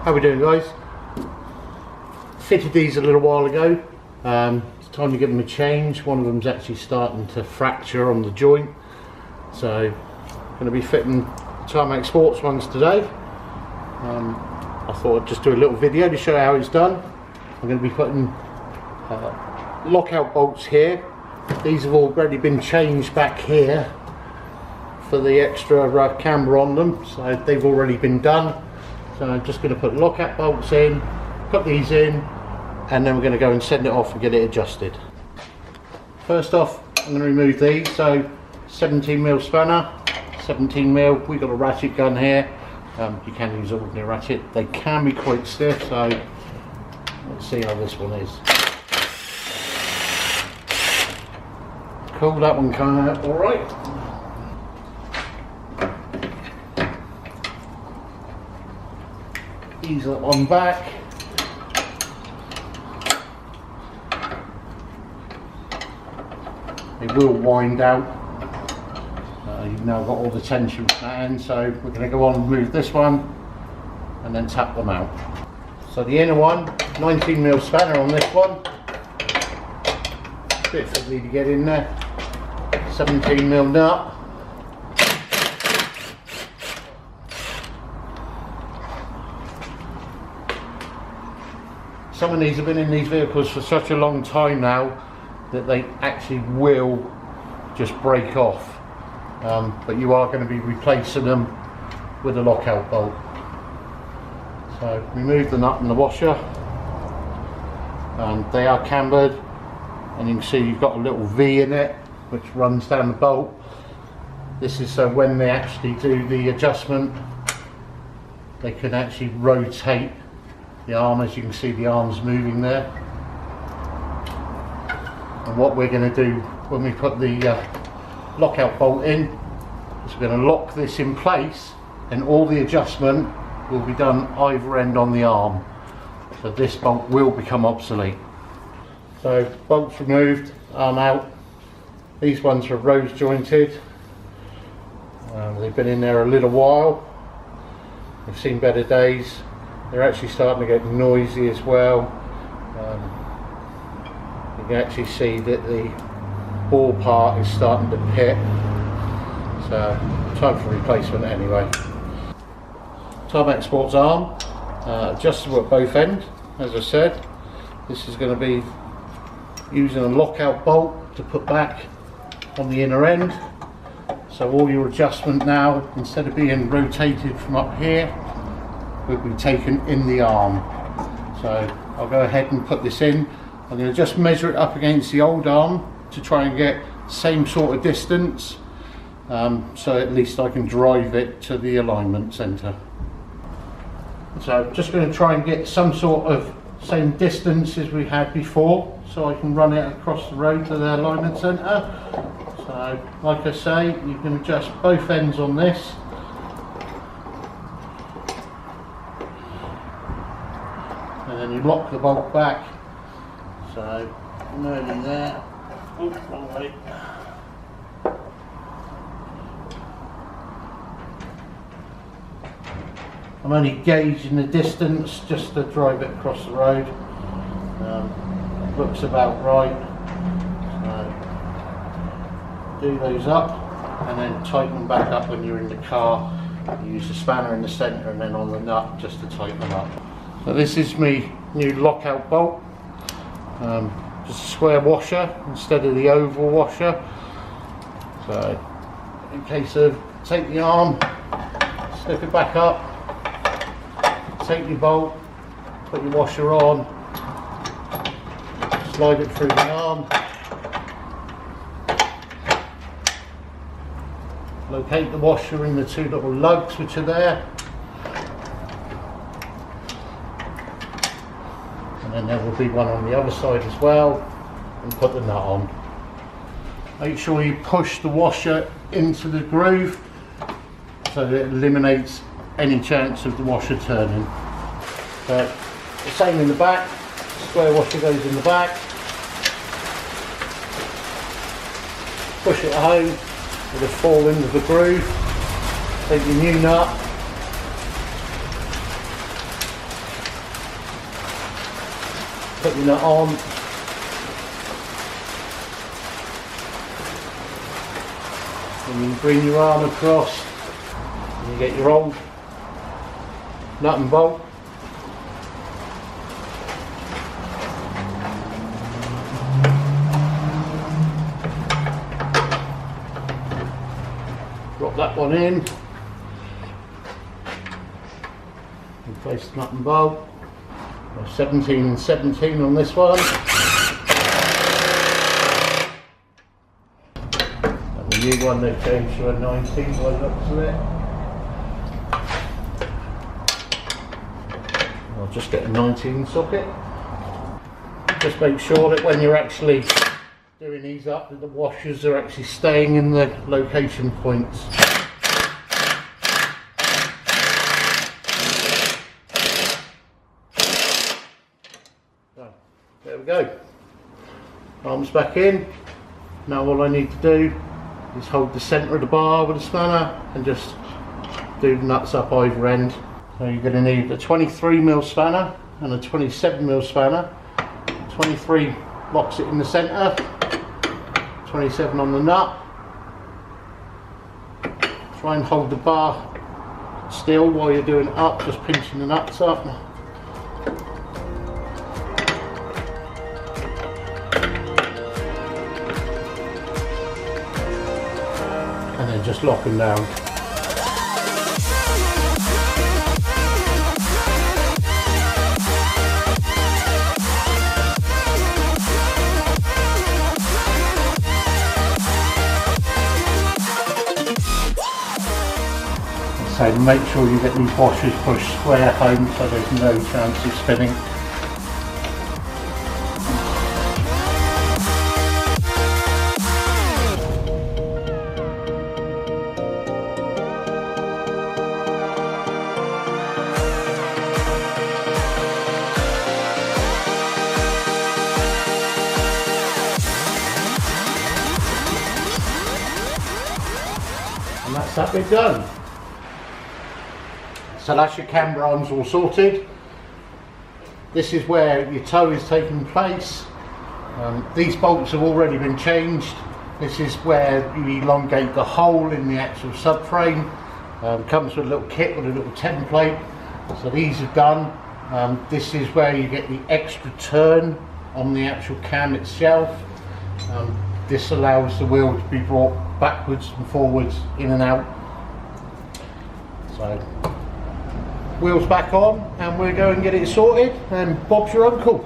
How we doing, guys? Fitted these a little while ago. It's time to give them a change. One of them's actually starting to fracture on the joint, so going to be fitting Tarmac Sportz ones today. I thought I'd just do a little video to show how it's done. I'm going to be putting lockout bolts here. These have already been changed back here for the extra camber on them, so they've already been done. So I'm just going to put lockout bolts in, put these in, and then we're going to go and send it off and get it adjusted. First off, I'm going to remove these. So 17mm spanner, 17mm. We've got a ratchet gun here. You can use ordinary ratchet. They can be quite stiff, so let's see how this one is. Cool, that one came out all right. Ease that one back. It will wind out. You've now got all the tension from that end, so we're going to go on and move this one and then tap them out. So the inner one, 19mm spanner on this one. Bit fiddly to get in there. 17mm nut. Some of these have been in these vehicles for such a long time now that they actually will just break off. But you are going to be replacing them with a lockout bolt. So remove the nut and the washer. They are cambered, and you can see you've got a little V in it which runs down the bolt. This is so when they actually do the adjustment, they can actually rotate the arm. As you can see, the arm's moving there. And what we're going to do when we put the lockout bolt in is we're going to lock this in place, and all the adjustment will be done either end on the arm, so this bolt will become obsolete. So bolts removed, arm out. These ones are rose jointed. They've been in there a little while. They've seen better days. They're actually starting to get noisy as well. You can actually see that the ball part is starting to pit, so time for replacement anyway. Tarmac Sportz arm, adjustable at both ends. As I said, this is going to be using a lockout bolt to put back on the inner end, so all your adjustment now, instead of being rotated from up here, will be taken in the arm. So I'll go ahead and put this in. I'm going to just measure it up against the old arm to try and get same sort of distance, so at least I can drive it to the alignment centre. So I'm just going to try and get some sort of same distance as we had before, so I can run it across the road to the alignment centre. So like I say, you can adjust both ends on this. And then you lock the bolt back. So nearly there. Oops, wrong way. I'm only gauging the distance just to drive it across the road. Looks about right. So do those up and then tighten them back up when you're in the car. You use the spanner in the centre and then on the nut just to tighten them up. So this is my new lockout bolt. Just a square washer instead of the oval washer. So in case of, take the arm, slip it back up, take your bolt, put your washer on, slide it through the arm, locate the washer in the two little lugs which are there, and then there will be one on the other side as well, and put the nut on. Make sure you push the washer into the groove so that it eliminates any chance of the washer turning. So the same in the back, square washer goes in the back, push it home, it'll fall into the groove, take your new nut, put your nut on. And you bring your arm across and you get your old nut and bolt. Drop that one in. Replace the nut and bolt. 17 and 17 on this one. And the new one they changed to a 19 by the looks of it. I'll just get a 19 socket. Just make sure that when you're actually doing these up, that the washers are actually staying in the location points. There we go. Arms back in. Now all I need to do is hold the centre of the bar with a spanner and just do the nuts up either end. So you're going to need a 23mm spanner and a 27mm spanner. 23 locks it in the centre, 27 on the nut. Try and hold the bar still while you're doing it up, just pinching the nuts up. And then just lock them down. So make sure you get these washers pushed square home so there's no chance of spinning. And that's that bit done. So that's your camber arms all sorted. This is where your toe is taking place. These bolts have already been changed. This is where you elongate the hole in the actual subframe. Comes with a little kit with a little template. So these are done. This is where you get the extra turn on the actual cam itself. This allows the wheel to be brought backwards and forwards, in and out. So wheels back on and we'll go and get it sorted, and Bob's your uncle.